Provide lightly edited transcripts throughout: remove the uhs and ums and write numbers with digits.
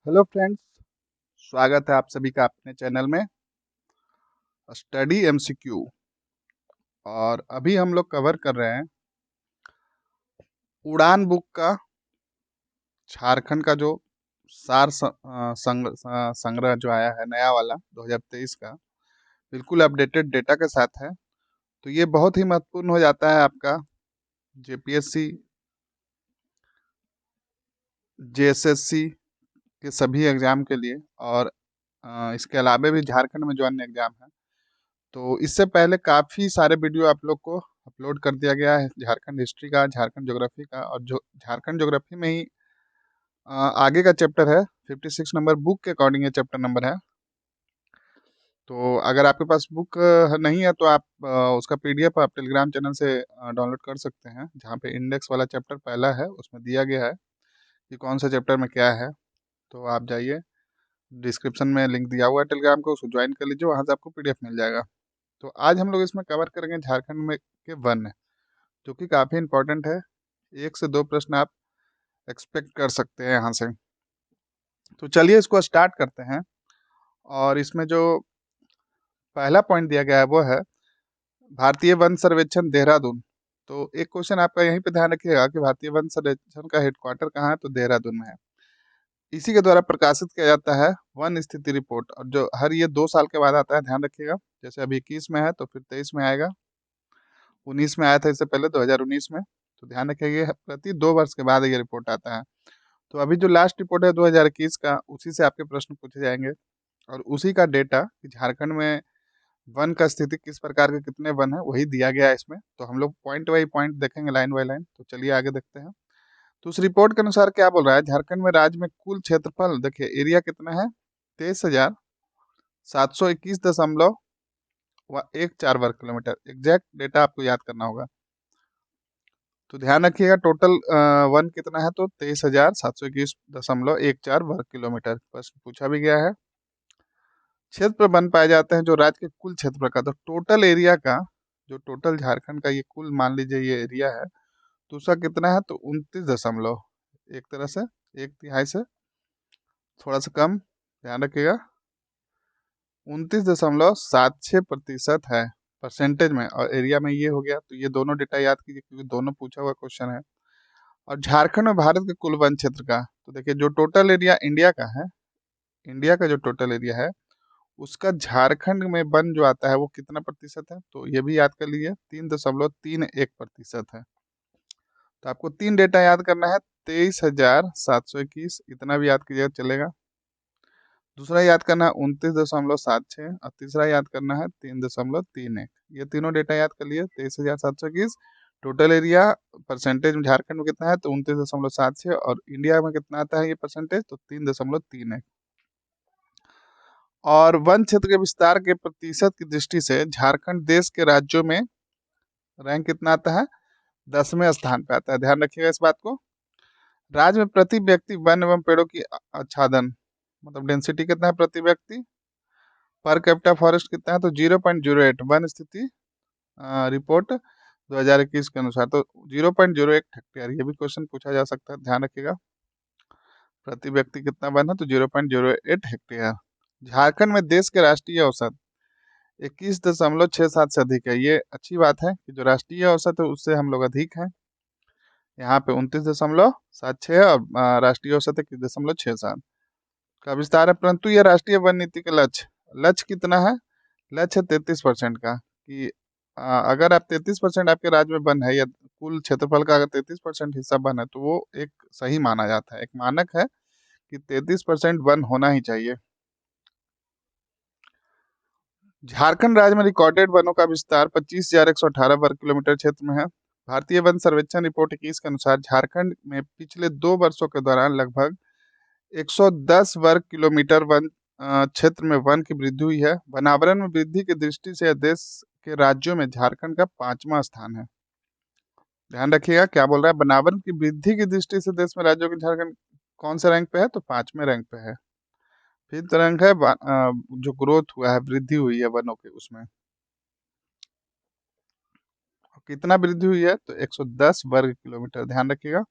Hello friends, स्वागत है आप सभी का अपने चैनल में स्टडी एमसीक्यू। और अभी हम लोग कवर कर रहे हैं उड़ान बुक का झारखंड का जो संग्रह जो आया है नया वाला 2023 का, बिल्कुल अपडेटेड डेटा के साथ है। तो ये बहुत ही महत्वपूर्ण हो जाता है आपका जेपीएससी, जेएसएससी के सभी एग्ज़ाम के लिए। और इसके अलावा भी झारखंड में जो अन्य एग्ज़ाम है, तो इससे पहले काफ़ी सारे वीडियो आप लोग को अपलोड कर दिया गया है झारखंड हिस्ट्री का, झारखंड ज्योग्राफी का। और जो झारखंड ज्योग्राफी में ही आगे का चैप्टर है 56 नंबर बुक के अकॉर्डिंग ये चैप्टर नंबर है। तो अगर आपके पास बुक नहीं है तो आप उसका पीडीएफ आप टेलीग्राम चैनल से डाउनलोड कर सकते हैं, जहाँ पे इंडेक्स वाला चैप्टर पहला है उसमें दिया गया है कि कौन सा चैप्टर में क्या है। तो आप जाइए, डिस्क्रिप्शन में लिंक दिया हुआ है टेलीग्राम को, उसको ज्वाइन कर लीजिए, वहाँ से आपको पीडीएफ मिल जाएगा। तो आज हम लोग इसमें कवर करेंगे झारखंड में के वन, जो कि काफ़ी इंपॉर्टेंट है। 1 से 2 प्रश्न आप एक्सपेक्ट कर सकते हैं यहाँ से। तो चलिए इसको स्टार्ट करते हैं। और इसमें जो पहला पॉइंट दिया गया है वो है भारतीय वन सर्वेक्षण देहरादून। तो एक क्वेश्चन आपका यहीं पे ध्यान रखिएगा कि भारतीय वन सर्वेक्षण का हेडक्वार्टर कहाँ है, तो देहरादून में है। इसी के द्वारा प्रकाशित किया जाता है वन स्थिति रिपोर्ट, और जो हर ये 2 साल के बाद आता है, ध्यान रखिएगा। जैसे अभी 21 में है तो फिर 23 में आएगा, 19 में आया था, इससे पहले 2019 में। तो ध्यान रखिए ये प्रति 2 वर्ष के बाद ये रिपोर्ट आता है। तो अभी जो लास्ट रिपोर्ट है 2021 का, उसी से आपके प्रश्न पूछे जाएंगे। और उसी का डेटा कि झारखंड में वन का स्थिति किस प्रकार के कितने वन है वही दिया गया है इसमें। तो हम लोग पॉइंट बाई पॉइंट देखेंगे, लाइन बाई लाइन। तो चलिए आगे देखते हैं। तो उस रिपोर्ट के अनुसार क्या बोल रहा है, झारखंड में राज्य में कुल क्षेत्रफल देखिए, एरिया कितना है, 23,721.14 वर्ग किलोमीटर। एग्जैक्ट डेटा आपको याद करना होगा। तो ध्यान रखिएगा टोटल वन कितना है, तो 23,721.14 वर्ग किलोमीटर प्रश्न पूछा भी गया है। क्षेत्र वन पाए जाते हैं जो राज्य के कुल क्षेत्र का, तो टोटल एरिया का, जो टोटल झारखंड का ये कुल मान लीजिए ये एरिया है, तो उसका कितना है, तो 29 दशमलव, एक तरह से एक तिहाई से थोड़ा सा कम, ध्यान रखिएगा 29.76% है परसेंटेज में, और एरिया में ये हो गया। तो ये दोनों डेटा याद कीजिए क्योंकि दोनों पूछा हुआ क्वेश्चन है। और झारखंड में भारत के कुल वन क्षेत्र का, तो देखिए जो टोटल एरिया इंडिया का है, इंडिया का जो टोटल एरिया है उसका झारखंड में वन जो आता है वो कितना प्रतिशत है, तो ये भी याद कर लीजिए 3.31% है। तो आपको 3 डेटा याद करना है, 23,721 इतना भी याद कीजिएगा चलेगा। दूसरा याद करना है 29.76, और तीसरा याद करना है 3.31। ये तीनों डेटा याद कर लिए। 23,721 टोटल एरिया, परसेंटेज में झारखंड में कितना है, तो 29.76, और इंडिया में कितना आता है ये परसेंटेज, तो 3.31। और वन क्षेत्र के विस्तार के प्रतिशत की दृष्टि से झारखंड देश के राज्यों में रैंक कितना आता है, 10वें स्थान पे आता है। ध्यान रखिएगा इस बात को। राज्य में प्रति व्यक्ति वन एवं पेड़ों की आच्छादन, मतलब डेंसिटी कितना है प्रति व्यक्ति, पर कैपिटा फॉरेस्ट कितना है, तो 0.08 वन स्थिति रिपोर्ट 2021 के अनुसार, तो 0.01 हेक्टेयर। ये भी क्वेश्चन पूछा जा सकता है, ध्यान रखिएगा। प्रति व्यक्ति कितना वन है, तो 0.08 हेक्टेयर। झारखंड में देश के राष्ट्रीय औसत 21.67 से अधिक है। ये अच्छी बात है कि जो राष्ट्रीय औसत है उससे हम लोग अधिक हैं। यहाँ पे 29.76 और राष्ट्रीय औसत है 21.67 का विस्तार है। परंतु यह राष्ट्रीय वन नीति का लक्ष्य लक्ष्य कितना है, लक्ष्य 33% का, कि अगर आप 33% आपके राज्य में वन है, या कुल क्षेत्रफल का अगर 33% हिस्सा वन है, तो वो एक सही माना जाता है, एक मानक है कि 33% वन होना ही चाहिए। झारखंड राज्य में रिकॉर्डेड वनों का विस्तार 25,118 वर्ग किलोमीटर क्षेत्र में है। भारतीय वन सर्वेक्षण रिपोर्ट 21 के अनुसार झारखंड में पिछले 2 वर्षों के दौरान लगभग 110 वर्ग किलोमीटर वन क्षेत्र में वन की वृद्धि हुई है। वनावरण में वृद्धि की दृष्टि से देश के राज्यों में झारखंड का 5वां स्थान है। ध्यान रखिएगा क्या बोल रहा है, वनावरण की वृद्धि की दृष्टि से देश में राज्यों के झारखंड कौन से रैंक पे है, तो 5वें रैंक पे है। फिर रैंक है जो ग्रोथ हुआ है, वृद्धि हुई है वनों के, उसमें कितना वृद्धि हुई है, तो 110 वर्ग किलोमीटर, ध्यान रखिएगा।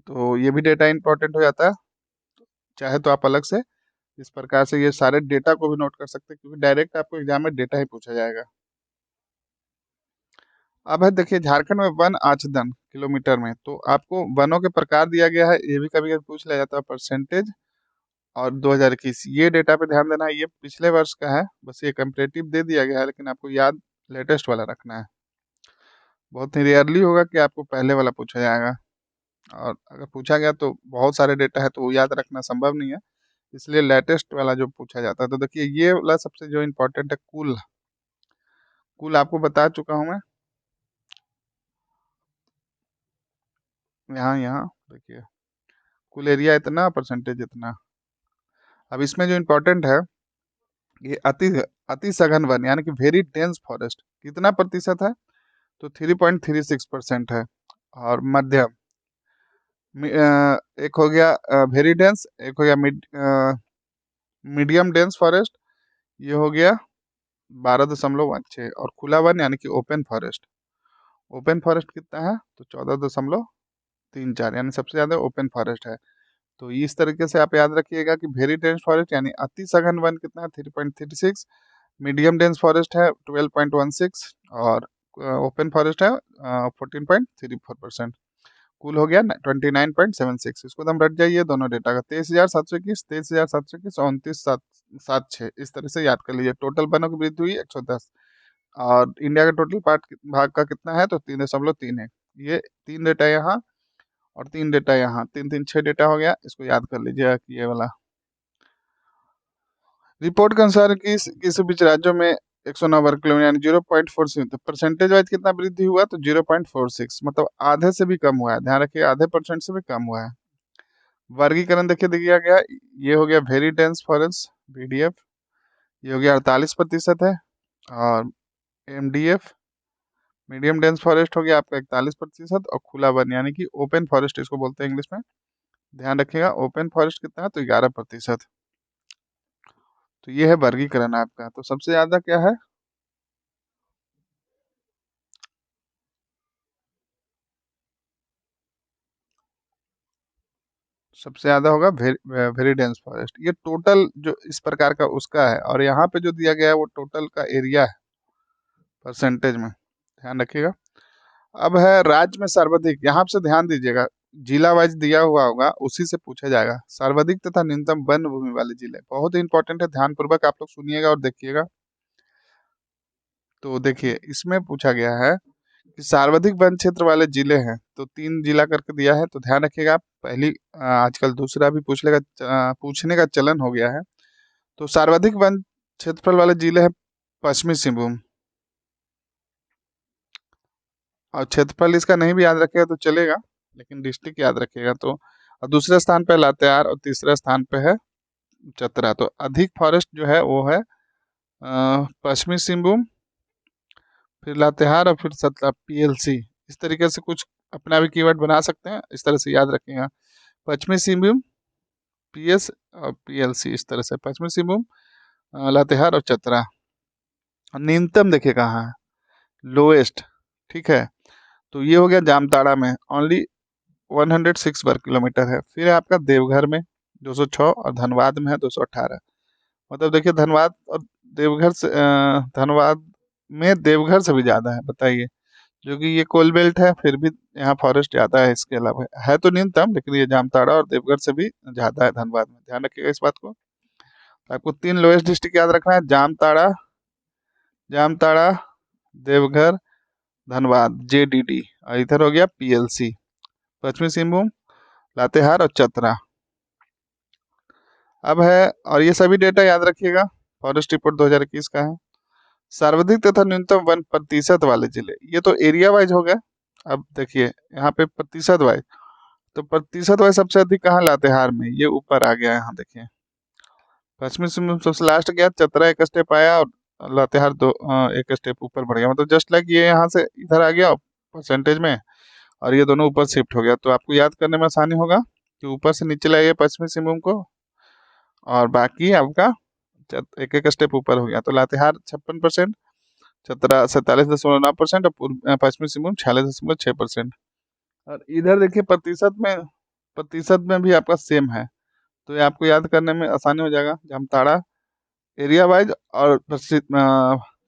तो ये भी डेटा इंपॉर्टेंट हो जाता है। चाहे तो आप अलग से इस प्रकार से ये सारे डेटा को भी नोट कर सकते हैं, क्योंकि डायरेक्ट आपको एग्जाम में डेटा ही पूछा जाएगा। अब है देखिए, झारखंड में वन आच्छादन किलोमीटर में, तो आपको वनों के प्रकार दिया गया है, ये भी कभी कभी पूछ लिया जाता है, परसेंटेज और 2021 ये डेटा पे ध्यान देना है, ये पिछले वर्ष का है, बस ये कंपेरेटिव दे दिया गया है, लेकिन आपको याद लेटेस्ट वाला रखना है। बहुत ही रेयरली होगा कि आपको पहले वाला पूछा जाएगा, और अगर पूछा गया तो बहुत सारे डेटा है तो वो याद रखना संभव नहीं है, इसलिए लेटेस्ट वाला जो पूछा जाता है। तो देखिए, ये वाला सबसे जो इम्पोर्टेंट है, कुल कुल आपको बता चुका हूँ मैं, यहाँ यहाँ देखिए, कुल एरिया इतना, परसेंटेज इतना। अब इसमें जो इम्पोर्टेंट है, ये अति सघन वन यानी कि वेरी डेंस फॉरेस्ट कितना प्रतिशत है, तो 3.36% है। और मध्यम, एक हो गया वेरी डेंस, एक हो गया मीडियम डेंस फॉरेस्ट, ये हो गया 12.16, और खुला वन यानी कि ओपन फॉरेस्ट, ओपन फॉरेस्ट कितना है, तो 14.34, यानी सबसे ज्यादा ओपन फॉरेस्ट है। तो इस तरीके से आप याद रखिएगा कि वेरी डेंस फॉरेस्ट यानी अति सघन वन कितना है, 3.36, मीडियम डेंस फॉरेस्ट है 12.16, और ओपन फॉरेस्ट है 14.34%। कुल हो गया 29.76। इसको तो हम रट जाइए दोनों डेटा का, 23,721, 23,721, 29,776, इस तरह से याद कर लीजिए। टोटल वनों की वृद्धि हुई 110, और इंडिया का टोटल पार्ट भाग का कितना है, तो 3.3 है। ये 3 डेटा यहाँ और 3 डेटा यहाँ, 3 3 6 डेटा हो गया, इसको याद कर लीजिएगा कि ये वाला। रिपोर्ट के अनुसार किस बीच राज्यों में 109 वर्ग किलोमीटर यानी 0.46, तो परसेंटेज वाइज कितना वृद्धि हुआ, तो 0.46, मतलब आधे से भी कम हुआ है, ध्यान रखिए, आधे परसेंट से भी कम हुआ है। वर्गीकरण देखिए दिया गया, ये हो गया वेरी डेंस फॉरेस्ट VDF, ये हो गया 48% है, और MDF मीडियम डेंस फॉरेस्ट हो गया आपका 41%, और खुला वन यानी कि ओपन फॉरेस्ट इसको बोलते हैं इंग्लिश में, ध्यान रखिएगा ओपन फॉरेस्ट कितना है, तो 11%। तो ये है वर्गीकरण आपका। तो सबसे ज्यादा क्या है, सबसे ज्यादा होगा वेरी डेंस फॉरेस्ट। ये टोटल जो इस प्रकार का उसका है, और यहाँ पे जो दिया गया है वो टोटल का एरिया है परसेंटेज में, ध्यान रखिएगा। अब है राज्य में सर्वाधिक, यहाँ से ध्यान दीजिएगा, जिला वाइज दिया हुआ होगा उसी से पूछा जाएगा, सर्वाधिक तथा न्यूनतम वन भूमि वाले जिले, बहुत इंपॉर्टेंट है, ध्यान पूर्वक आप लोग सुनिएगा और देखिएगा। तो देखिए, इसमें पूछा गया है कि सर्वाधिक वन क्षेत्र वाले जिले हैं, तो 3 जिला करके दिया है, तो ध्यान रखिएगा। पहली आजकल दूसरा भी पूछने का चलन हो गया है। तो सर्वाधिक वन क्षेत्रफल वाले जिले हैं पश्चिमी सिंहभूम, और क्षेत्रफल इसका नहीं भी याद रखेगा तो चलेगा, लेकिन डिस्ट्रिक्ट याद रखिएगा। तो और दूसरे स्थान पे लातेहार, और तीसरे स्थान पे है चतरा। तो अधिक फॉरेस्ट जो है वो है पश्चिमी सिंहभूम, फिर लातेहार, और फिर सतला PLC। इस तरीके से कुछ अपना भी कीवर्ड बना सकते हैं, इस तरह से याद रखिएगा, पश्चिमी सिंहभूम, PS और PLC, इस तरह से पश्चिमी सिंहभूम, लातेहार और चतरा। और न्यूनतम देखिए कहाँ है, लोएस्ट, ठीक है, तो ये हो गया जामताड़ा में, ओनली 106 वर्ग किलोमीटर है। फिर है आपका देवघर में 206, और धनबाद में है 218। मतलब देखिए, धनबाद और देवघर से धनबाद में देवघर से भी ज्यादा है, बताइए, जो कि ये कोल बेल्ट है, फिर भी यहाँ फॉरेस्ट ज्यादा है। इसके अलावा है तो न्यूनतम, लेकिन ये जामताड़ा और देवघर से भी ज्यादा है धनबाद में, ध्यान रखिएगा इस बात को। आपको 3 लोएस्ट डिस्ट्रिक्ट याद रखना है, जामताड़ा, जामताड़ा, देवघर, धनबाद JDD, और इधर हो गया PLC, पश्चिमी सिंहभूम, लातेहार और चतरा। अब है, और ये सभी डेटा याद रखिएगा, फॉरेस्ट रिपोर्ट 2021 का है। सर्वाधिक तथा न्यूनतम वन प्रतिशत वाले जिले, ये तो एरिया वाइज हो गया। अब देखिए यहाँ पे प्रतिशत वाइज, तो प्रतिशत वाइज सबसे अधिक कहाँ, लातेहार में, ये ऊपर आ गया है, यहाँ देखिए। पश्चिमी सिंहभूम सबसे लास्ट गया, चतरा एक स्टेप आया, और लातेहार एक स्टेप ऊपर बढ़ गया, मतलब जस्ट लाइक ये यहाँ से इधर आ गया परसेंटेज में, और ये दोनों ऊपर शिफ्ट हो गया। तो आपको याद करने में आसानी होगा कि ऊपर से नीचे लाइए पश्चिमी सिंहभूम को, और बाकी आपका एक एक स्टेप ऊपर हो गया। तो लातेहार 56%, चतरा 47.9%, और पश्चिमी सिंहभूम 46.6%। और इधर देखिए प्रतिशत में भी आपका सेम है, तो ये आपको याद करने में आसानी हो जाएगा। जामताड़ा एरिया वाइज और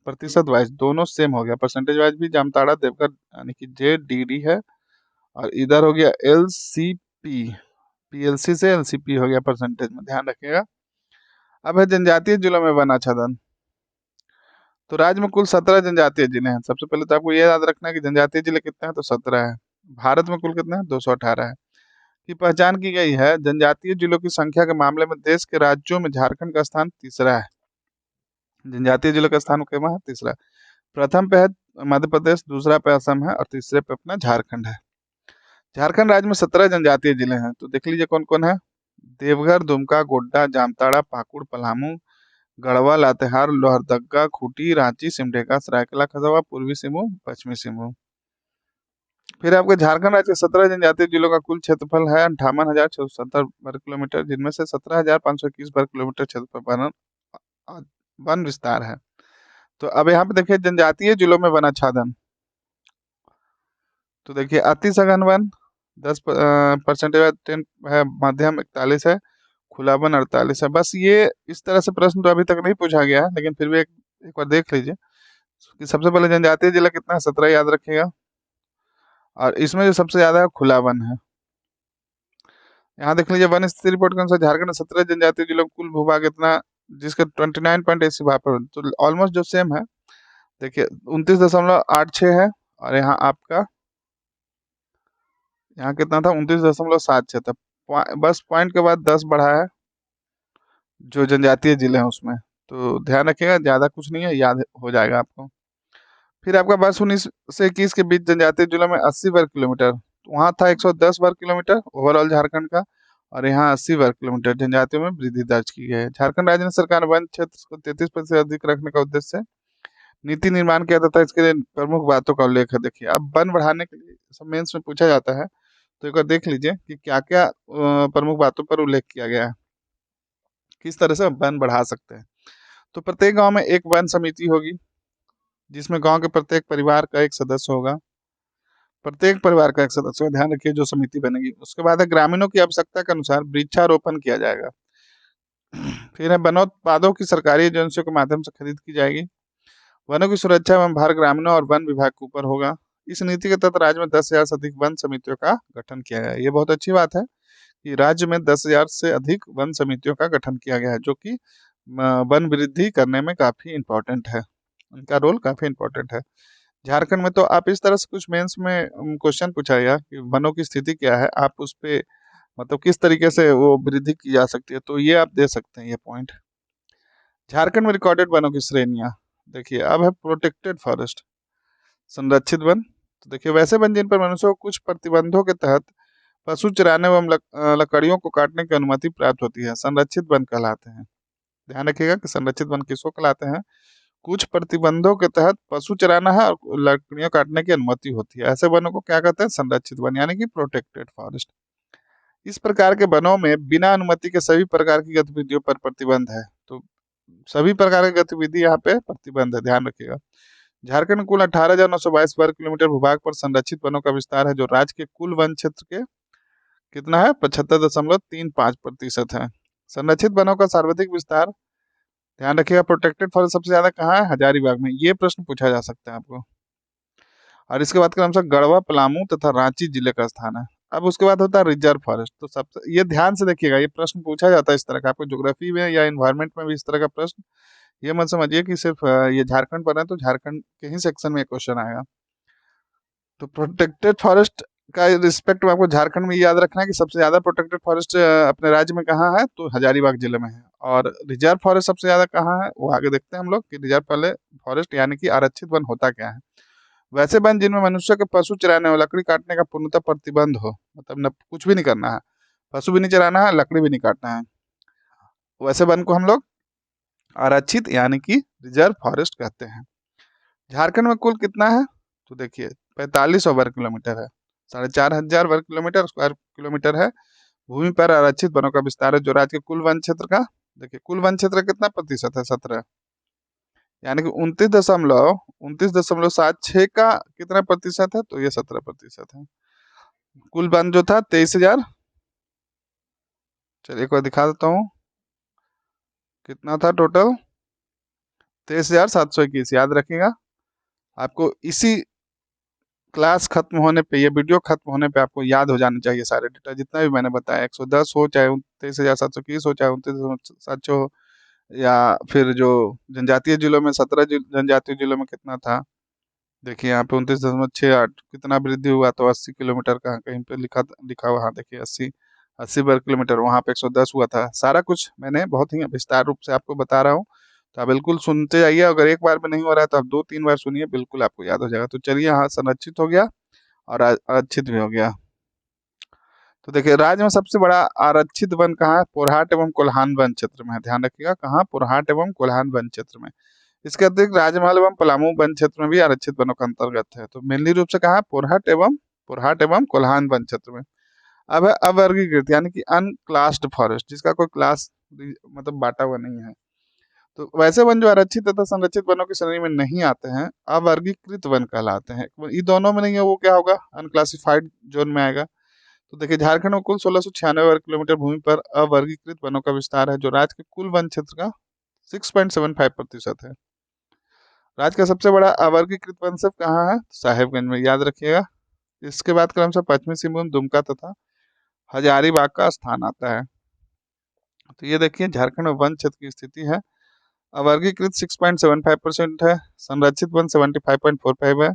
प्रतिशत वाइज दोनों सेम हो गया। परसेंटेज वाइज भी जामताड़ा देवघर यानी कि JDD है, और इधर हो गया LCP, PLC से LCP हो गया परसेंटेज में, ध्यान रखिएगा। अब है जनजातीय जिलों में वन आच्छादन। तो राज्य में कुल 17 जनजातीय जिले हैं। सबसे पहले तो आपको ये याद रखना है कि जनजातीय जिले कितने हैं, तो 17 है। भारत में कुल कितने हैं, 218 है। की पहचान की गई है। जनजातीय जिलों की संख्या के मामले में देश के राज्यों में झारखंड का स्थान तीसरा है। जनजातीय जिलों का स्थान केवल है तीसरा। प्रथम पे है मध्य प्रदेश, दूसरा पे असम है, और तीसरे पे अपना झारखंड है। झारखंड राज्य में 17 जनजातीय जिले हैं। तो देख लीजिए कौन कौन है। देवघर, दुमका, गोड्डा, जामताड़ा, पाकुड़, पलामू, गढ़वा, लातेहार, लोहरदगा, खूंटी, रांची, सिमडेगा, सरायकेला खरसावां, पूर्वी सिंहभूम, पश्चिमी सिंहभूम। फिर आपके झारखंड राज्य के 17 जनजातीय जिलों का कुल क्षेत्रफल है 58,670 वर्ग किलोमीटर, जिनमें से 17,521 वर्ग किलोमीटर क्षेत्रफल वन विस्तार है। तो अब यहाँ पे देखिए जनजातीय जिलों में वनाच्छादन। तो देखिए अति सघन वन 10% 10 है, मध्यम 41 है, खुला वन 48 है। बस ये इस तरह से प्रश्न तो अभी तक नहीं पूछा गया है, लेकिन फिर भी एक बार देख लीजिए कि सबसे पहले जनजातीय जिला कितना है, 17 याद रखिएगा। और इसमें जो सबसे ज्यादा है खुला वन है। यहाँ देख लीजिए वन स्थिति रिपोर्ट के अनुसार झारखंड में 17 जनजातीय जिलों का कुल भूभाग इतना, जिसका 29.80 भाग, तो ऑलमोस्ट जो सेम है। देखिए 29.86 है, और यहाँ आपका यहाँ कितना था, 29.76 था। बस पॉइंट के बाद 10 बढ़ा है जो जनजातीय जिले हैं उसमें। तो ध्यान रखिएगा, ज्यादा कुछ नहीं है, याद हो जाएगा आपको। फिर आपका वर्ष 19 से 21 के बीच जनजातीय जिलों में 80 वर्ग किलोमीटर, वहाँ था 110 वर्ग किलोमीटर ओवरऑल झारखंड का, और यहाँ 80 वर्ग किलोमीटर जनजातियों में वृद्धि दर्ज की गई है। झारखंड राज्य सरकार ने वन क्षेत्र को 33% अधिक रखने का उद्देश्य से नीति निर्माण किया तथा इसके लिए प्रमुख बातों का उल्लेख है। देखिए अब वन बढ़ाने के लिए सब मेंस में पूछा जाता है, तो एक बार देख लीजिए कि क्या क्या प्रमुख बातों पर उल्लेख किया गया है, किस तरह से वन बढ़ा सकते हैं। तो प्रत्येक गांव में एक वन समिति होगी, जिसमें गांव के प्रत्येक परिवार का एक सदस्य होगा। प्रत्येक परिवार का एक सदस्य होगा, ध्यान रखिए जो समिति बनेगी। उसके बाद है ग्रामीणों की आवश्यकता के अनुसार वृक्षारोपण किया जाएगा। फिर है वनोत्पादों की सरकारी एजेंसियों के माध्यम से खरीद की जाएगी। वनों की सुरक्षा एवं भार ग्रामीणों और वन विभाग के ऊपर होगा। इस नीति के तहत राज्य में 10,000 से अधिक वन समितियों का गठन किया गया है। ये बहुत अच्छी बात है कि राज्य में 10,000 से अधिक वन समितियों का गठन किया गया है, जो कि वन वृद्धि करने में काफी इम्पोर्टेंट है। उनका रोल काफी इम्पोर्टेंट है झारखंड में। तो आप इस तरह से कुछ मेंस में क्वेश्चन पूछा गया कि वनों की स्थिति क्या है, आप उस पे मतलब किस तरीके से वो वृद्धि की जा सकती है, तो ये आप दे सकते हैं ये पॉइंट। झारखंड में रिकॉर्डेड वनों की श्रेणियां। देखिए अब है प्रोटेक्टेड फॉरेस्ट, संरक्षित वन। तो देखिए वैसे वन जिन पर मनुष्य को कुछ प्रतिबंधों के तहत पशु चराने एवं लकड़ियों को काटने की अनुमति प्राप्त होती है, संरक्षित वन कहलाते हैं। ध्यान रखिएगा कि संरक्षित वन किसको कहलाते हैं। कुछ प्रतिबंधों के तहत पशु चराना है और लकड़ियां काटने की अनुमति होती है, ऐसे वनों को क्या कहते हैं, संरक्षित वन यानी कि प्रोटेक्टेड फॉरेस्ट। इस प्रकार के वनों में बिना अनुमति के सभी प्रकार की गतिविधियों पर प्रतिबंध है। तो सभी प्रकार की गतिविधि यहाँ पे प्रतिबंध है, ध्यान रखिएगा। झारखंड में कुल 18,922 वर्ग किलोमीटर भूभाग पर संरक्षित वनों का विस्तार है, जो राज्य के कुल वन क्षेत्र के कितना है, 75.35% है। संरक्षित वनों का सर्वाधिक विस्तार, ध्यान रखिएगा, प्रोटेक्टेड फॉरेस्ट सबसे ज्यादा कहाँ है, हजारीबाग में। ये प्रश्न पूछा जा सकता है आपको। और इसके बाद का नाम से गढ़वा, पलामू तथा रांची जिले का स्थान है। अब उसके बाद होता है रिजर्व फॉरेस्ट। तो सबसे ये ध्यान से देखिएगा, ये प्रश्न पूछा जाता है इस तरह का, आपको ज्योग्राफी में या इन्वायरमेंट में भी इस तरह का प्रश्न। ये मत समझिए कि सिर्फ ये झारखंड पर है तो झारखंड के ही सेक्शन में क्वेश्चन आएगा। तो प्रोटेक्टेड फॉरेस्ट का रिस्पेक्ट में आपको झारखंड में याद रखना है कि सबसे ज्यादा प्रोटेक्टेड फॉरेस्ट अपने राज्य में कहाँ है, तो हजारीबाग जिले में है। और रिजर्व फॉरेस्ट सबसे ज्यादा कहाँ है, वो आगे देखते हैं हम लोग कि रिजर्व पहले फॉरेस्ट यानी कि आरक्षित वन होता क्या है। वैसे वन जिनमें मनुष्य के पशु चराने और लकड़ी काटने का पूर्णतः प्रतिबंध हो, मतलब न कुछ भी नहीं करना है, पशु भी नहीं चराना है, लकड़ी भी नहीं काटना है, वैसे वन को हम लोग आरक्षित यानी कि रिजर्व फॉरेस्ट कहते हैं। झारखंड में कुल कितना है, तो देखिए 4500 वर्ग किलोमीटर है, 4,500 वर्ग किलोमीटर स्क्वायर किलोमीटर है भूमि पर आरक्षित वनों का विस्तार है, जो राज्य के कुल वन क्षेत्र का, देखिए कुल वन क्षेत्र कितना प्रतिशत है, 17, यानी कि 29.76 का कितना प्रतिशत है, तो ये 17% है। कुल वन जो था 23,000 चलिए एक बार दिखा देता हूँ कितना था टोटल। 23,721। याद रखिएगा, आपको इसी क्लास खत्म होने पे, ये वीडियो खत्म होने पे आपको याद हो जाने चाहिए सारे डेटा जितना भी मैंने बताया। 110 हो, चाहे 23,721 हो, चाहे 29,700 हो, या फिर जो जनजातीय जिलों में 17 जनजातीय जिलों में कितना था। देखिए यहाँ पे 29.68 कितना वृद्धि हुआ, तो 80 किलोमीटर का कहीं पे लिखा हुआ। हाँ देखिए 80 वर्ग किलोमीटर, वहाँ पे 110 हुआ था। सारा कुछ मैंने बहुत ही विस्तार रूप से आपको बता रहा हूँ, तो आप बिल्कुल सुनते जाइए। अगर एक बार में नहीं हो रहा है तो आप 2-3 बार सुनिए, बिल्कुल आपको याद हो जाएगा। तो चलिए, हाँ संरक्षित हो गया और आरक्षित भी हो गया। तो देखिए राज्य में सबसे बड़ा आरक्षित वन कहाँ है? पोरहाट एवं कोल्हान वन क्षेत्र में है। ध्यान रखिएगा, कहाँ? पोरहाट एवं कोल्हान वन क्षेत्र में। इसके अतिरिक्त राजमहल एवं पलामू वन क्षेत्र में भी आरक्षित वनों का अंतर्गत है। तो मेनली रूप से कहाँ? पोरहाट एवं कोल्हान वन क्षेत्र में। अब है अवर्गीकृत यानी कि अनक्लास्ड फॉरेस्ट, जिसका कोई क्लास मतलब बांटा हुआ नहीं है। तो वैसे वन जो आरक्षित तथा संरक्षित वनों की श्रेणी में नहीं आते हैं, अवर्गीकृत वन कहलाते हैं। ये दोनों में नहीं है, वो क्या होगा? अनक्लासिफाइड जोन में आएगा। तो देखिए झारखंड में कुल 1696 वर्ग किलोमीटर भूमि पर अवर्गीकृत वनों का विस्तार है, जो राज्य के कुल वन क्षेत्र का 6.75% है। राज्य का सबसे बड़ा अवर्गीकृत वन सब कहाँ है? साहेबगंज में। याद रखिएगा। इसके बाद क्रमशः पश्चिमी सिंहभूम, दुमका तथा हजारीबाग का स्थान आता है। तो ये देखिए झारखंड में वन क्षेत्र की स्थिति है। अवर्गीकृत 6.75% है, संरक्षित वन 75.45 है,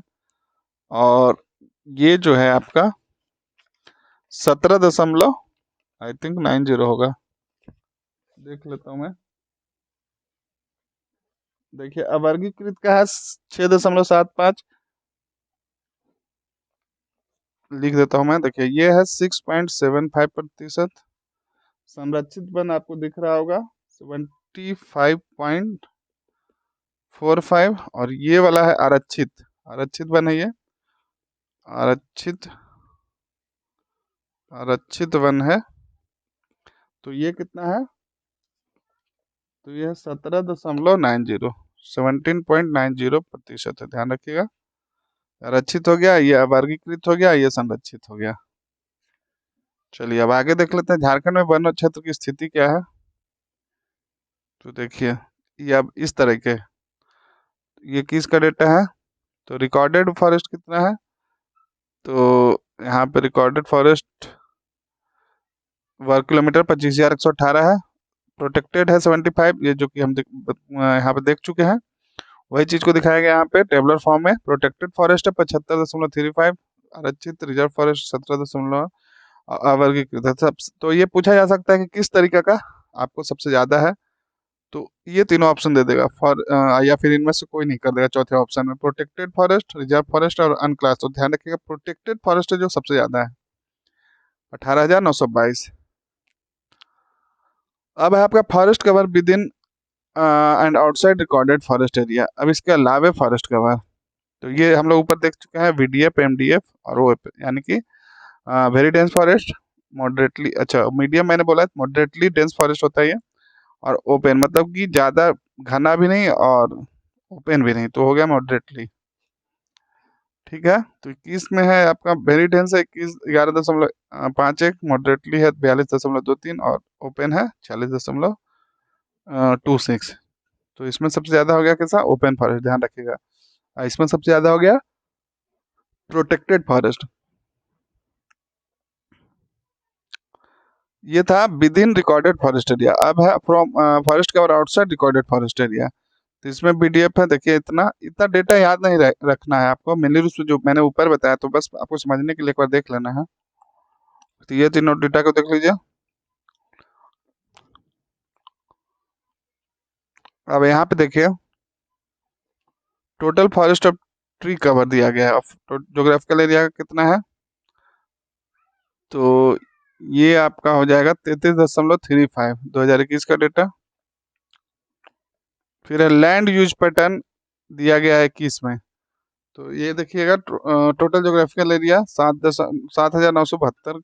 और ये जो है आपका 17.90 होगा। देख लेता हूँ मैं। देखिए अवर्गीकृत का है 6.75, लिख देता हूँ मैं। देखिए ये है 6.75%। संरक्षित वन आपको दिख रहा होगा 75.45, और ये वाला है आरक्षित। आरक्षित वन है ये, आरक्षित आरक्षित वन है। तो ये कितना है? तो ये 17.90, 17.90% है। ध्यान रखिएगा, आरक्षित हो गया, ये अवर्गीकृत हो गया, ये संरक्षित हो गया। चलिए अब आगे देख लेते हैं झारखंड में वन क्षेत्र की स्थिति क्या है। तो देखिए ये अब इस तरह के, ये किसका डेटा है? तो रिकॉर्डेड फॉरेस्ट कितना है? तो यहाँ पे रिकॉर्डेड फॉरेस्ट वर्ग किलोमीटर 25,118 है। प्रोटेक्टेड है 75, ये जो कि हम यहाँ पे देख चुके हैं। वही चीज को दिखाया गया यहाँ पे टेबलर फॉर्म में। प्रोटेक्टेड फॉरेस्ट है 75.35, आरक्षित रिजर्व फॉरेस्ट 17, अवर्गीकृत है सब। तो ये पूछा जा सकता है कि किस तरीके का आपको सबसे ज्यादा है, तो ये तीनों ऑप्शन दे देगा फॉर, या फिर इनमें से कोई नहीं कर देगा चौथे ऑप्शन में, प्रोटेक्टेड फॉरेस्ट, रिजर्व फॉरेस्ट और अनक्लास। तो ध्यान रखिएगा प्रोटेक्टेड फॉरेस्ट है जो सबसे ज्यादा है, 18,922। अब है आपका forest cover with in and outside recorded forest area. अब इसके अलावे फॉरेस्ट कवर, तो ये हम लोग ऊपर देख चुके हैं, वीडीएफ, एमडीएफ और ओएफ, यानी कि वेरी डेंस फॉरेस्ट, मॉडरेटली, अच्छा मीडियम मैंने बोला, मॉडरेटली डेंस फॉरेस्ट होता है ये, और ओपन मतलब कि ज्यादा घना भी नहीं और ओपन भी नहीं, तो हो गया मॉडरेटली। ठीक है, तो 21 में है आपका वेरी डेंस है 11.51, मॉडरेटली है 42.23, और ओपन है 46.26। तो इसमें सबसे ज्यादा हो गया कैसा? Open forest. ध्यान रखिएगा। इसमें सबसे ज्यादा हो गया प्रोटेक्टेड फॉरेस्ट। ये था with in recorded forest area. अब है from forest cover outside recorded forest area. तो इसमें पीडीएफ है। देखिए इतना इतना डेटा याद नहीं रखना है आपको, मेनली रूप से जो मैंने ऊपर बताया, तो बस आपको समझने के लिए एक बार देख लेना है। तो ये तीनों डेटा को देख लीजिए। अब यहाँ पे देखिए total forest of tree cover दिया गया है, जोग्राफिकल एरिया कितना है? तो ये आपका हो जाएगा 33.35, 2021 का डेटा। फिर है लैंड यूज पैटर्न दिया गया है 21 में। तो ये देखिएगा टोटल जोग्राफिकल एरिया 7,972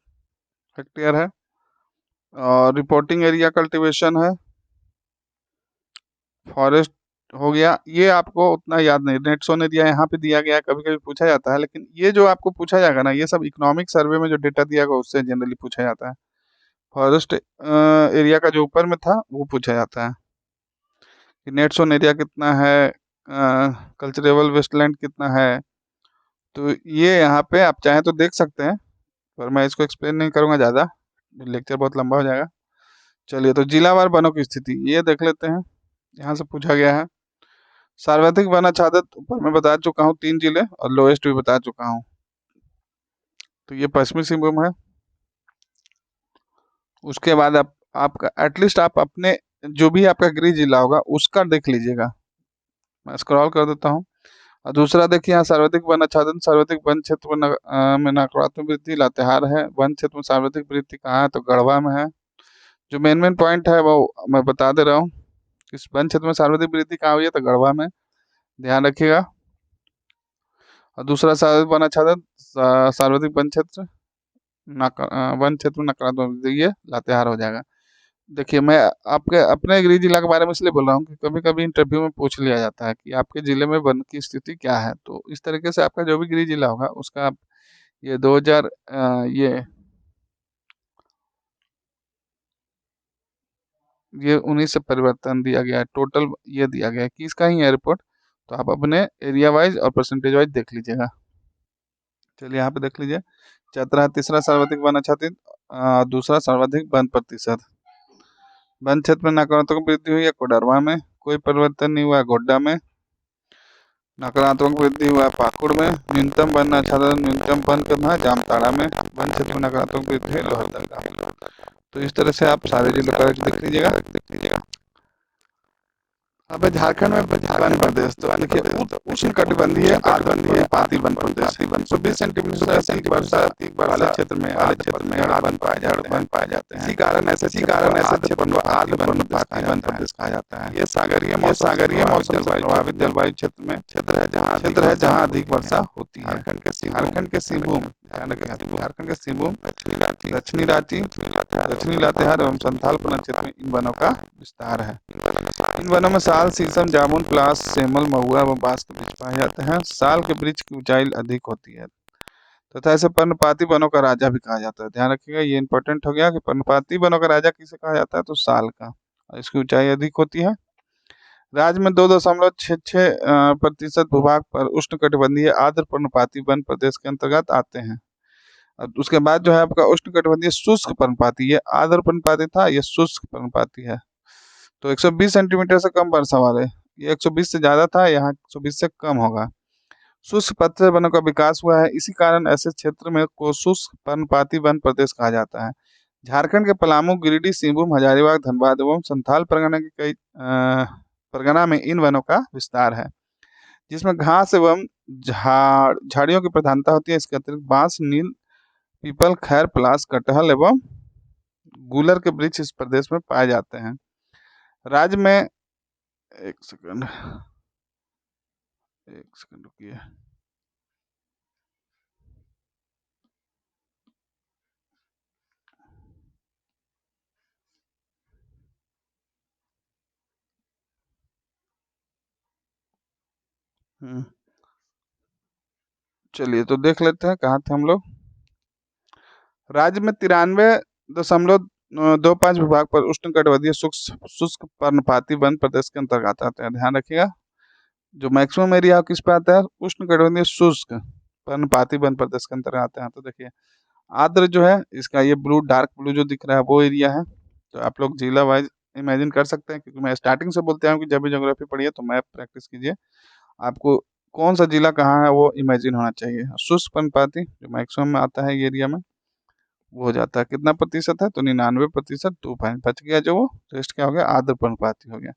हेक्टेयर है, और रिपोर्टिंग एरिया कल्टीवेशन है, फॉरेस्ट हो गया। ये आपको उतना याद नहीं, नेट्सो ने दिया, यहाँ पे दिया गया है, कभी कभी पूछा जाता है, लेकिन ये जो आपको पूछा जाएगा ना, ये सब इकोनॉमिक सर्वे में जो डेटा दिया गया उससे जनरली पूछा जाता है। फॉरेस्ट एरिया का जो ऊपर में था वो पूछा जाता है कि नेट सोन एरिया कितना है, कल्चरेबल वेस्टलैंड कितना है। तो ये यहाँ पे आप चाहें तो देख सकते हैं, पर मैं इसको एक्सप्लेन नहीं करूँगा ज़्यादा, लेक्चर बहुत लंबा हो जाएगा। चलिए, तो जिलावार वनों की स्थिति ये देख लेते हैं। यहाँ से पूछा गया है सर्वाधिक वन आच्छादित, ऊपर मैं बता चुका हूँ 3 जिले, और लोएस्ट भी बता चुका हूँ। तो ये पश्चिमी सिंहभूम है। उसके बाद आपका एटलीस्ट आप अपने जो भी आपका गृह जिला होगा उसका देख लीजिएगा। मैं स्क्रॉल कर देता हूँ। और दूसरा देखिए, यहाँ सर्वाधिक वन आच्छादन, सर्वाधिक वन क्षेत्र में नकारात्मक वृद्धि लातेहार है। वन क्षेत्र में सर्वाधिक वृद्धि कहाँ है, तो गढ़वा में है। जो मेन मेन पॉइंट है वो मैं बता दे रहा हूँ। इस वन क्षेत्र में सर्वाधिक वृद्धि कहाँ हुई है, तो गढ़वा में, ध्यान रखिएगा। और दूसरा सर्वाधिक वन आच्छादन, सर्वाधिक वन क्षेत्र में नकारात्मक वृद्धि, ये लातेहार हो जाएगा। देखिए, मैं आपके अपने गृह जिला के बारे में इसलिए बोल रहा हूँ कि कभी कभी इंटरव्यू में पूछ लिया जाता है कि आपके जिले में वन की स्थिति क्या है। तो इस तरीके से आपका जो भी गृह जिला होगा उसका आप ये 2000 ये 19 से परिवर्तन दिया गया है, टोटल ये दिया गया है कि इसका ही है रिपोर्ट। तो आप अपने एरिया वाइज और परसेंटेज वाइज देख लीजिएगा। चलिए, यहाँ पे देख लीजिए। चतरा तीसरा सर्वाधिक वन आच्छादित, दूसरा सर्वाधिक वन प्रतिशत। वन क्षेत्र में नकारात्मक वृद्धि हुई है कोडरवा में, कोई परिवर्तन नहीं हुआ है गोड्डा में। नकारात्मक वृद्धि हुआ है पाकुड़ में। न्यूनतम वन आच्छादन, न्यूनतम वन कहाँ है, जामताड़ा में। वन क्षेत्र में नकारात्मक वृद्धि है लोहरदगा। तो इस तरह से आप सारे जिलों का देख लीजिएगा। अब है झारखंड में वन प्रदेश। तो देखिए, उष्ण कटिबंधीय आर्द्र पाती वन प्रदेश, 120 सेंटीमीटर से अधिक वर्षा वाले क्षेत्र में वन पाए जाते हैं। इसी कारण ऐसे क्षेत्र को आर्द्र वन प्रदेश कहा जाता है। ये सागरीय मौसम से प्रभावित जलवायु क्षेत्र है जहाँ अधिक वर्षा होती है। झारखंड के सिंहभूम, झारखंड के सिंहभूम, दक्षिणी रांची, दक्षिणी लातेहार एवं संथाल प्रदेश क्षेत्र में इन वनों का विस्तार है। इन वनों में साल, शीशम, जामुन, पलास, सेमल, महुआ व बांस के वृक्ष पाए जाते हैं। साल के वृक्ष की ऊंचाई अधिक होती है तथा इसे पर्णपाती वनों का राजा भी कहा जाता है। ध्यान रखिएगा, ये इंपॉर्टेंट हो गया कि पर्णपाती वनों का राजा किसे कहा जाता है, तो साल का, और इसकी ऊंचाई अधिक होती है। राज्य में 2.66% भूभाग पर उष्णकटिबंधीय आर्द्र पर्णपाती वन प्रदेश के अंतर्गत आते हैं। अब उसके बाद जो है आपका उष्णकटिबंधीय शुष्क पर्णपाती, ये आर्द्र पर्णपाती था, ये शुष्क पर्णपाती है। तो 120 सेंटीमीटर से कम वर्षा वाले, ये 120 से ज्यादा था, यहाँ 120 से कम होगा। शुष्क पतझड़ वनों का विकास हुआ है, इसी कारण ऐसे क्षेत्र में को शुष्क पर्णपाती वन प्रदेश कहा जाता है। झारखंड के पलामू, गिरिडीह, सिंहभूम, हजारीबाग, धनबाद एवं संथाल परगना के कई परगना में इन वनों का विस्तार है, जिसमें घास एवं झाड़ियों की प्रधानता होती है। इसके अतिरिक्त बांस, नील, पीपल, खैर, पलास, कटहल एवं गूलर के वृक्ष इस प्रदेश में पाए जाते हैं। राज्य में एक सेकंड रुकिए। चलिए, तो देख लेते हैं कहाँ थे हम लोग। राज्य में 93.25 विभाग पर उष्णकटिबंधीय शुष्क पर्णपाती वन प्रदेश के अंतर्गत आते हैं। ध्यान रखिएगा, जो मैक्सिमम एरिया किस पे आता है, उष्णकटिबंधीय शुष्क पर्णपाती वन प्रदेश के अंतर्गत आते हैं। तो देखिए, आर्द्र जो है इसका ये ब्लू, डार्क ब्लू जो दिख रहा है वो एरिया है। तो आप लोग जिला वाइज इमेजिन कर सकते हैं, क्योंकि मैं स्टार्टिंग से बोलते हैं कि जब भी ज्योग्राफी पढ़िए तो मैप प्रैक्टिस कीजिए। आपको कौन सा जिला कहाँ है वो इमेजिन होना चाहिए। शुष्क पर्णपाती जो मैक्सिमम में आता है ये एरिया में, वो हो जाता है कितना प्रतिशत है, तो 99%। 2 बच गया जो, वो रेस्ट क्या हो गया, आर्द्र पर्णपाती हो गया।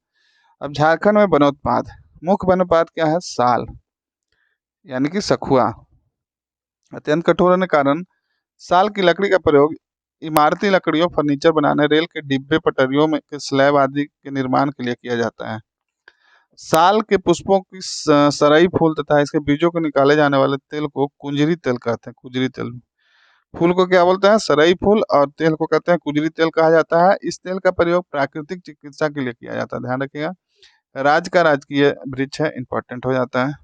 अब झारखंड में वनोत्पाद, मुख्य वनोत्पाद क्या है, साल यानी कि सखुआ। अत्यंत कठोर होने के कारण साल की लकड़ी का प्रयोग इमारती लकड़ियों, फर्नीचर बनाने, रेल के डिब्बे, पटरियों में के स्लैब आदि के निर्माण के लिए किया जाता है। साल के पुष्पों की सरई फूल तथा इसके बीजों को निकाले जाने वाले तेल को कुंजरी तेल कहते हैं। कुंजरी तेल, फूल को क्या बोलते हैं, सरई फूल, और तेल को कहते हैं कुंजरी तेल कहा जाता है। इस तेल का प्रयोग प्राकृतिक चिकित्सा के लिए किया जाता है। ध्यान रखिएगा, राज्य का राजकीय वृक्ष है, इंपॉर्टेंट हो जाता है।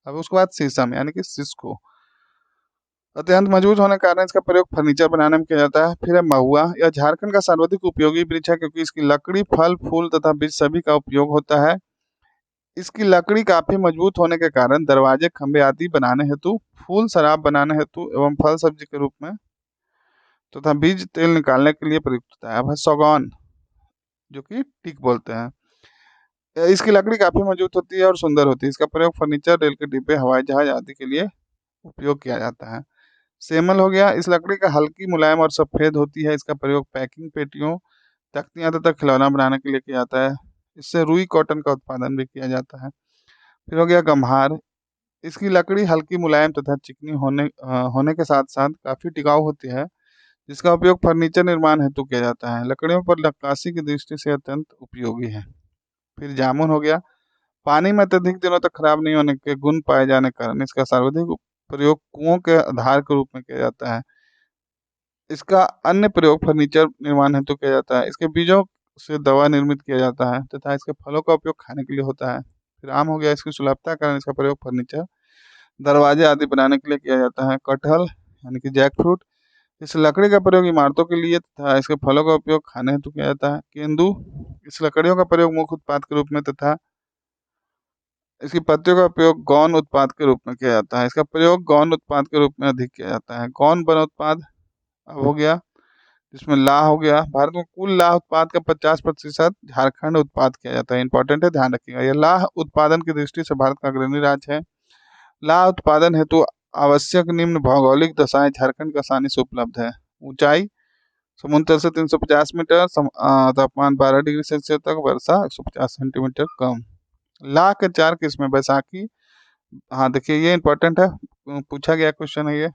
अब उसके बाद शीशम यानी कि सिस्को। अत्यंत मजबूत होने के कारण इसका प्रयोग फर्नीचर बनाने में किया जाता है। फिर है महुआ, यह झारखंड का सर्वाधिक उपयोगी वृक्ष है क्योंकि इसकी लकड़ी, फल, फूल तथा बीज सभी का उपयोग होता है। इसकी लकड़ी काफी मजबूत होने के कारण दरवाजे, खंभे आदि बनाने हेतु, फूल, शराब बनाने हेतु एवं फल सब्जी के रूप में तथा बीज तेल निकालने के लिए प्रयुक्त होता है। अब है सागौन, जो कि टीक बोलते हैं। इसकी लकड़ी काफी मजबूत होती है और सुंदर होती है। इसका प्रयोग फर्नीचर, रेल के डिब्बे, हवाई जहाज आदि के लिए उपयोग किया जाता है। सेमल हो गया, इस लकड़ी का हल्की, मुलायम और सफेद होती है। इसका प्रयोग पैकिंग, पेटियों, तख्तियां तथा खिलौना बनाने के लिए किया जाता है। इससे रुई कॉटन का उत्पादन भी किया जाता है। फिर हो गया गम्हार, इसकी लकड़ी हल्की, मुलायम तथा चिकनी होने के साथ साथ काफी टिकाऊ होती है, जिसका उपयोग फर्नीचर निर्माण हेतु किया जाता है। लकड़ियों पर नक्काशी की दृष्टि से अत्यंत उपयोगी है। फिर जामुन हो गया, पानी में अत्यधिक दिनों तक खराब नहीं होने के गुण पाए जाने के कारण इसका सर्वाधिक प्रयोग कुओं के आधार के रूप में किया जाता है। इसका अन्य प्रयोग फर्नीचर निर्माण हेतु किया जाता है। इसके बीजों से दवा निर्मित किया जाता है तथा इसके फलों का उपयोग खाने के लिए होता है। फिर आम हो गया, इसकी सुलभता के कारण इसका प्रयोग फर्नीचर, दरवाजे आदि बनाने के लिए किया जाता है। कटहल यानी कि जैक फ्रूट, इस लकड़ी का प्रयोग इमारतों के लिए तथा इसके फलों का उपयोग खाने हेतु किया जाता है। केंदू, इस लकड़ियों का प्रयोग मुख्य उत्पाद के रूप में तथा इसकी पत्तियों का उपयोग गौण उत्पाद के रूप में किया जाता है। इसका प्रयोग गौण उत्पाद के रूप में अधिक किया जाता है। गौण वन उत्पाद अब हो गया, जिसमें लाह हो गया। भारत में कुल लाह उत्पाद का 50% झारखंड उत्पाद किया जाता है। इंपॉर्टेंट है, ध्यान रखिएगा। यह लाह उत्पादन की दृष्टि से भारत का अग्रणी राज्य है। लाह उत्पादन हेतु आवश्यक निम्न भौगोलिक दशाएं झारखंड का आसानी से उपलब्ध है। ऊंचाई समुद्र तल से 350 मीटर, तापमान 12 डिग्री सेल्सियस तक, वर्षा 150 सेंटीमीटर कम। लाह के 4 किस्में, बैसाखी, हाँ देखिए ये इंपॉर्टेंट है, पूछा गया क्वेश्चन है ये।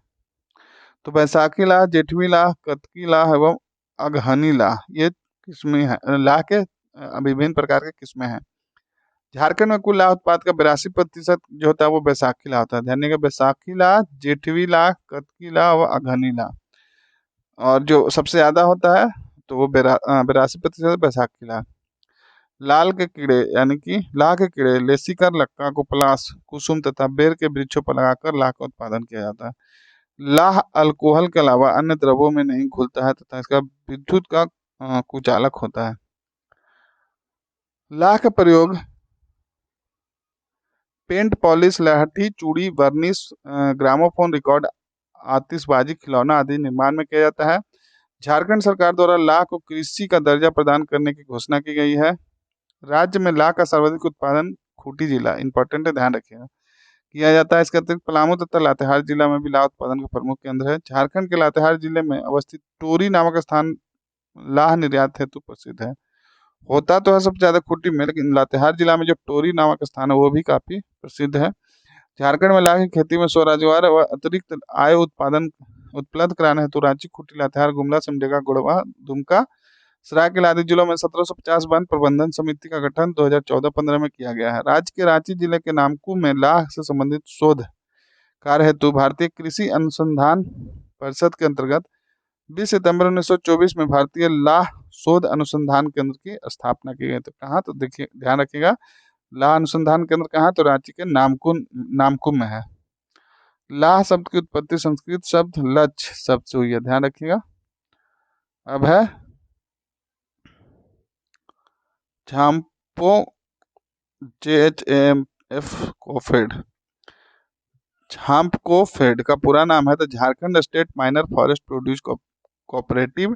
तो बैसाखी लाह, जेठवी लाह, कतकी लाह एवं अगहनी लाह, ये किस्में हैं। लाह के विभिन्न प्रकार के किस्में हैं। झारखंड में कुल लाह उत्पाद का 82% जो होता है वो बैसाखी लाह होता है। ध्यान देंगे, बैसाखी लाह, जेठवी लाह, कतकी लाह व अगहनी लाह। और जो सबसे ज्यादा होता है तो वो 82% बैसाखी लाह। लाल के कीड़े यानी कि लाह के कीड़े, लेसिकर, लक्का, कुपलास, कुसुम तथा बेर के वृक्षों पर लगाकर लाह का उत्पादन किया जाता है। लाह अल्कोहल के अलावा अन्य द्रवों में नहीं घुलता है तथा इसका विद्युत का कुचालक होता है। लाह का प्रयोग पेंट, पॉलिश, लाठी, चूड़ी, वर्निश, ग्रामोफोन, रिकॉर्ड, आतिशबाजी, खिलौना आदि निर्माण में किया जाता है। झारखंड सरकार द्वारा लाह को कृषि का दर्जा प्रदान करने की घोषणा की गई है। राज्य में लाह का सर्वाधिक उत्पादन खूंटी जिला, इंपॉर्टेंट है, ध्यान रखिएगा, किया जाता है। इसके अतिरिक्त पलामू तथा लातेहार जिला में भी लाह उत्पादन का प्रमुख केंद्र है। झारखंड के लातेहार जिले में अवस्थित टोरी नामक स्थान लाह निर्यात हेतु प्रसिद्ध है। होता तो है सबसे ज्यादा खूंटी में, लेकिन लातेहार जिला में जो टोरी नामक स्थान है वो भी काफी प्रसिद्ध है। झारखंड में लाह की खेती में स्वरोजगार व अतिरिक्त आय उत्पादन उपलब्ध कराने हेतु रांची, खूंटी, लातेहार, गुमला, सिमडेगा, गोड़वा, दुमका, सरायकेला आदि जिलों में 1750 वन प्रबंधन समिति का गठन 2014-15 में किया गया है। राज्य के रांची जिले के नामकुम में लाह से संबंधित शोध कार्य हेतु भारतीय कृषि अनुसंधान परिषद के अंतर्गत 20 सितंबर 1924 में भारतीय लाह शोध अनुसंधान केंद्र की स्थापना की गई। तो कहाँ, तो देखिए ध्यान रखिएगा, लाह अनुसंधान केंद्र कहाँ, तो रांची के नामकुम में है। लाह शब्द की उत्पत्ति संस्कृत शब्द लक्ष्य शब्द से हुई है, ध्यान रखिएगा। अब है झाम्पो, JHAMF कोफेड। झाम्पकोफेड का पूरा नाम है तो Jharkhand state minor forest produce cooperative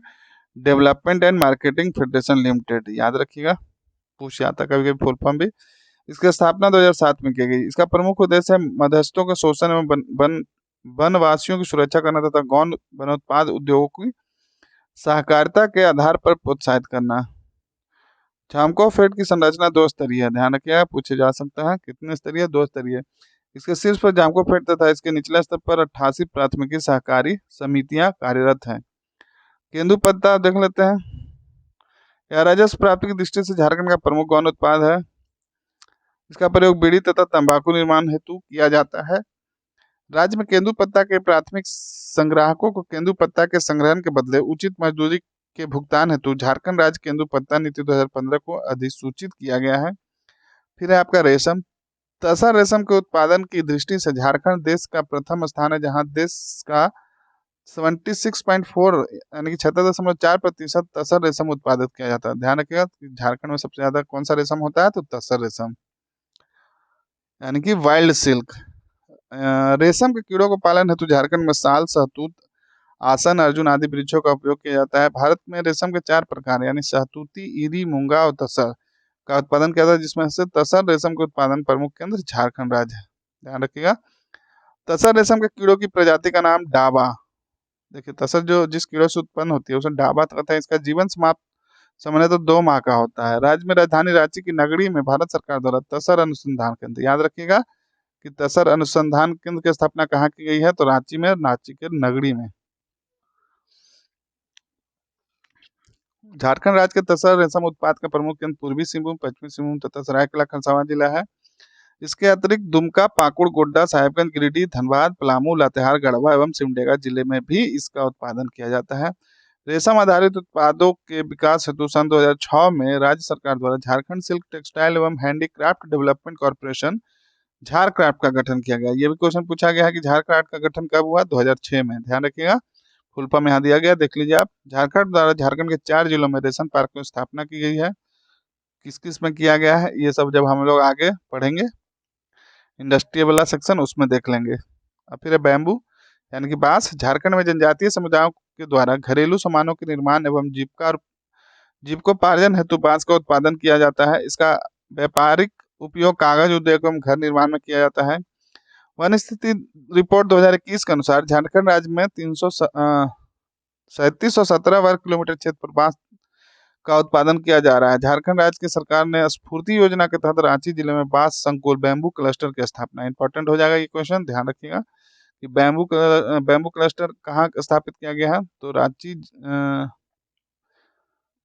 development and marketing federation limited, याद रखिएगा, पूछ जाता कभी कभी फुल फॉर्म भी। इसकी स्थापना 2007 में की गई। इसका प्रमुख उद्देश्य है मध्यस्थों के शोषण एवं वनवासियों की सुरक्षा करना तथा गौण वनोत्पाद उद्योगों की सहकारिता के आधार पर प्रोत्साहित करना। झामकोफेड की संरचना दो स्तरीय है, ध्यान रखिएगा, पूछे जा सकता है कितने स्तरीय, दो स्तरीय। इसके शीर्ष पर झामकोफेड तथा इसके निचले स्तर पर 88 प्राथमिकी सहकारी समितियां कार्यरत हैं। केंदुपत्ता देख लेते हैं। यह राजस्व प्राप्ति की दृष्टि से झारखंड का प्रमुख गौण उत्पाद है। इसका प्रयोग बीड़ी तथा तंबाकू निर्माण हेतु किया जाता है। राज्य में केंदुपत्ता के प्राथमिक संग्राहकों को केंदुपत्ता के संग्रहण के बदले उचित मजदूरी के भुगतान हेतु झारखंड राज्य केंदुपत्ता नीति 2015 को अधिसूचित किया गया है। फिर है आपका रेशम। तसर रेशम के उत्पादन की दृष्टि से झारखंड देश का प्रथम स्थान है, जहां देश का 76.4 यानी कि 76.4% तसर रेशम उत्पादित किया जाता है। ध्यान रखिएगा कि झारखंड में सबसे ज्यादा कौन सा रेशम होता है, तो तसर रेशम यानी कि वाइल्ड सिल्क। रेशम के कीड़ों को पालन हेतु झारखंड में साल, शहतूत, आसन, अर्जुन आदि वृक्षों का उपयोग किया जाता है। भारत में रेशम के 4 प्रकार यानी शहतूती, ईरी, मूंगा और तसर का उत्पादन किया जाता है, जिसमें से तसर रेशम के उत्पादन प्रमुख केंद्र झारखंड राज्य है। ध्यान रखिएगा। तसर रेशम के कीड़ों की प्रजाति का नाम डाबा। देखिए, तसर जो जिस कीड़ों से उत्पन्न होती है उसे डाबा कहते हैं। इसका जीवन समाप्त समय तो 2 माह का होता है। राज्य में राजधानी रांची की नगरी में भारत सरकार द्वारा तसर अनुसंधान केंद्र, याद रखिएगा कि तसर अनुसंधान केंद्र की स्थापना कहाँ की गई है, तो रांची में, रांची के नगरी में। झारखंड राज्य के तसर रेशम उत्पाद का प्रमुख केंद्र पूर्वी सिंहभूम, पश्चिमी सिंहभूम तथा सरायकेला खरसावां जिला है। इसके अतिरिक्त दुमका, पाकुड़, गोड्डा, साहेबगंज, गिरिडीह, धनबाद, पलामू, लातेहार, गढ़वा एवं सिमडेगा जिले में भी इसका उत्पादन किया जाता है। रेशम आधारित उत्पादों के विकास हेतु सन 2006 में राज्य सरकार द्वारा झारखंड सिल्क टेक्सटाइल एवं हैंडीक्राफ्ट डेवलपमेंट कॉर्पोरेशन झारक्राफ्ट का गठन किया गया। ये भी क्वेश्चन पूछा गया है कि झारक्राफ्ट का गठन कब हुआ, 2006 में। ध्यान रखिएगा, फुल फॉर्म यहाँ दिया गया, देख लीजिए आप। झारखंड द्वारा झारखंड के 4 जिलों में रेशम पार्क की स्थापना की गई है। किस किस में किया गया है, ये सब जब हम लोग आगे पढ़ेंगे इंडस्ट्री वाला सेक्शन, उसमें देख लेंगे। अब फिर है बैम्बू यानी कि बांस। झारखंड में जनजातीय समुदायों के द्वारा घरेलू सामानों के निर्माण एवं जीविकोपार्जन हेतु बांस का उत्पादन किया जाता है। इसका व्यापारिक उपयोग कागज उद्योग एवं घर निर्माण में किया जाता है। वन स्थिति रिपोर्ट 2021 के अनुसार झारखंड राज्य में 3717 वर्ग किलोमीटर क्षेत्र पर बांस का उत्पादन किया जा रहा है। झारखंड राज्य की सरकार ने स्फूर्ति योजना के तहत रांची जिले में बांस संकुल बैम्बू क्लस्टर की स्थापना, इंपॉर्टेंट हो जाएगा ये क्वेश्चन, ध्यान रखिएगा कि बैम्बू क्लस्टर कहाँ स्थापित किया गया है, तो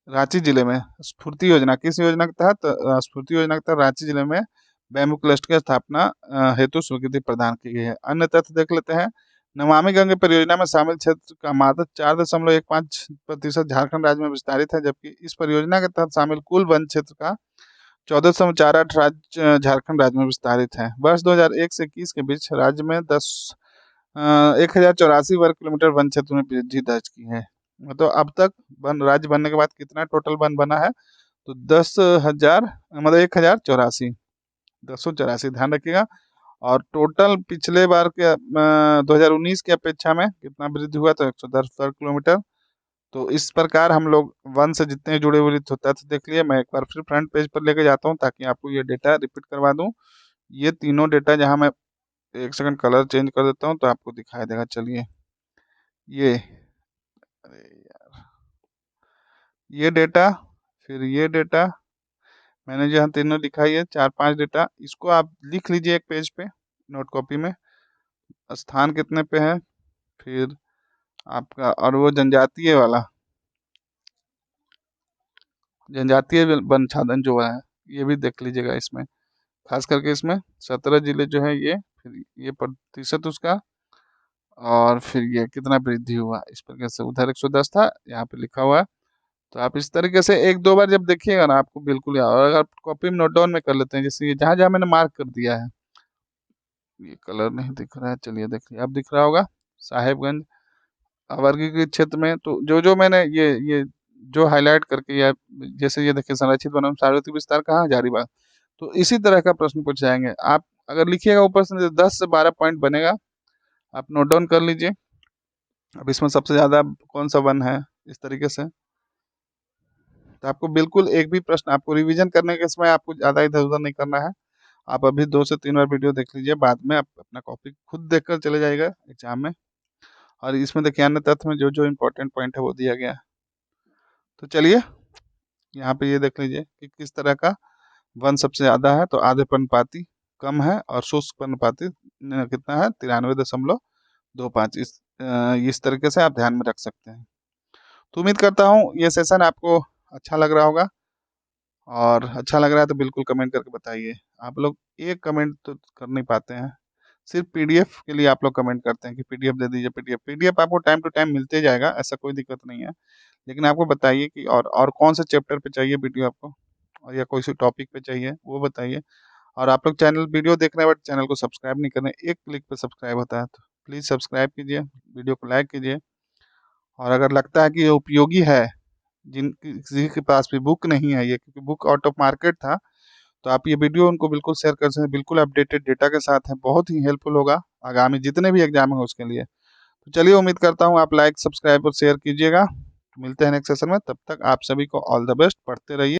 रांची जिले में। स्फूर्ति योजना किस योजना के तहत, स्फूर्ति योजना के तहत रांची जिले में बैम्बू क्लस्टर की स्थापना हेतु स्वीकृति प्रदान की गई है। अन्य तथ्य देख लेते हैं। नमामि गंगे परियोजना में शामिल क्षेत्र का मात्र 4.15% झारखंड राज्य में विस्तारित है, जबकि इस परियोजना के तहत शामिल कुल वन क्षेत्र का 14.48 राज्य झारखंड राज्य में विस्तारित है। वर्ष 2001 से 21 के बीच राज्य में 1084 वर्ग किलोमीटर वन क्षेत्र में वृद्धि दर्ज की है। तो अब तक वन राज्य बनने के बाद कितना टोटल वन बना है, तो 10,000 मतलब 1084, 1084, ध्यान रखिएगा। और टोटल पिछले बार के 2019 की अपेक्षा में कितना वृद्धि हुआ, तो 110 वर्ग किलोमीटर। तो इस प्रकार हम लोग वन से जितने जुड़े हुए तथ्य देख लिए। मैं एक बार फिर फ्रंट पेज पर लेके जाता हूँ ताकि आपको ये डेटा रिपीट करवा दूँ। ये तीनों डेटा जहाँ मैं एक सेकंड कलर चेंज कर देता हूँ तो आपको दिखाई देगा। चलिए, ये, अरे यार, ये डेटा, फिर ये डेटा, मैंने जहाँ तीनों लिखा है 4-5 डेटा, इसको आप लिख लीजिए एक पेज पे नोट कॉपी में। स्थान कितने पे है, फिर आपका, और वो जनजातीय वाला, जनजातीय वन छादन जो है, ये भी देख लीजिएगा इसमें। खास करके इसमें 17 जिले जो है ये, फिर ये प्रतिशत उसका, और फिर ये कितना वृद्धि हुआ इस प्रकार से। उधर 110 था, यहाँ पे लिखा हुआ है। तो आप इस तरीके से 1-2 बार जब देखिएगा ना, आपको बिल्कुल याद। और अगर आप कॉपी में नोट डाउन में कर लेते हैं, जैसे ये जहाँ जहाँ मैंने मार्क कर दिया है, ये कलर नहीं दिख रहा है, चलिए देखिए अब दिख रहा होगा। साहेबगंज वर्गीकृत क्षेत्र में, तो जो जो मैंने ये जो हाईलाइट करके, या जैसे ये देखिए संरक्षित वनों सार्वत्रिक विस्तार कहाँ, हजारीबाग। तो इसी तरह का प्रश्न पूछ जाएंगे। आप अगर लिखिएगा ऊपर से 10 से 12 पॉइंट बनेगा, आप नोट डाउन कर लीजिए। अब इसमें सबसे ज्यादा कौन सा वन है, इस तरीके से। तो आपको बिल्कुल एक भी प्रश्न, आपको रिवीजन करने के समय आपको ज्यादा इधर उधर नहीं करना है। आप अभी 2 से 3 बार वीडियो देख लीजिए, बाद में आप अपना कॉपी खुद देखकर चले जाएगा एग्जाम में। और इसमें देखिए अन्य तथ्य में जो जो इम्पोर्टेंट पॉइंट है वो दिया गया है। तो चलिए, यहाँ पे ये देख लीजिए कि किस तरह का वन सबसे ज्यादा है, तो आधे पर्णपाती कम है, और शुष्क पर्णपाती कितना है, 93.25। इस तरीके से आप ध्यान में रख सकते हैं। तो उम्मीद करता हूँ ये सेशन आपको अच्छा लग रहा होगा, और अच्छा लग रहा है तो बिल्कुल कमेंट करके बताइए। आप लोग एक कमेंट तो कर नहीं पाते हैं, सिर्फ पीडीएफ के लिए आप लोग कमेंट करते हैं कि पीडीएफ दे दीजिए। पीडीएफ पीडीएफ आपको टाइम टू टाइम मिलते जाएगा, ऐसा कोई दिक्कत नहीं है। लेकिन आपको बताइए कि और कौन से चैप्टर पे चाहिए वीडियो आपको, और या कोई सी टॉपिक पे चाहिए वो बताइए। और आप लोग चैनल वीडियो देख रहे हैं बट चैनल को सब्सक्राइब नहीं कर रहे हैं, एक क्लिक पे सब्सक्राइब होता है, तो प्लीज़ सब्सक्राइब कीजिए, वीडियो को लाइक कीजिए। और अगर लगता है कि ये उपयोगी है, जिन किसी के पास भी बुक नहीं है ये, क्योंकि बुक आउट ऑफ मार्केट था, तो आप ये वीडियो उनको बिल्कुल शेयर कर सकते हैं, बिल्कुल अपडेटेड डेटा के साथ है, बहुत ही हेल्पफुल होगा आगामी जितने भी एग्जाम है उसके लिए। तो चलिए, उम्मीद करता हूँ आप लाइक, सब्सक्राइब और शेयर कीजिएगा। मिलते हैं नेक्स्ट सेशन में, तब तक आप सभी को ऑल द बेस्ट, पढ़ते रहिए।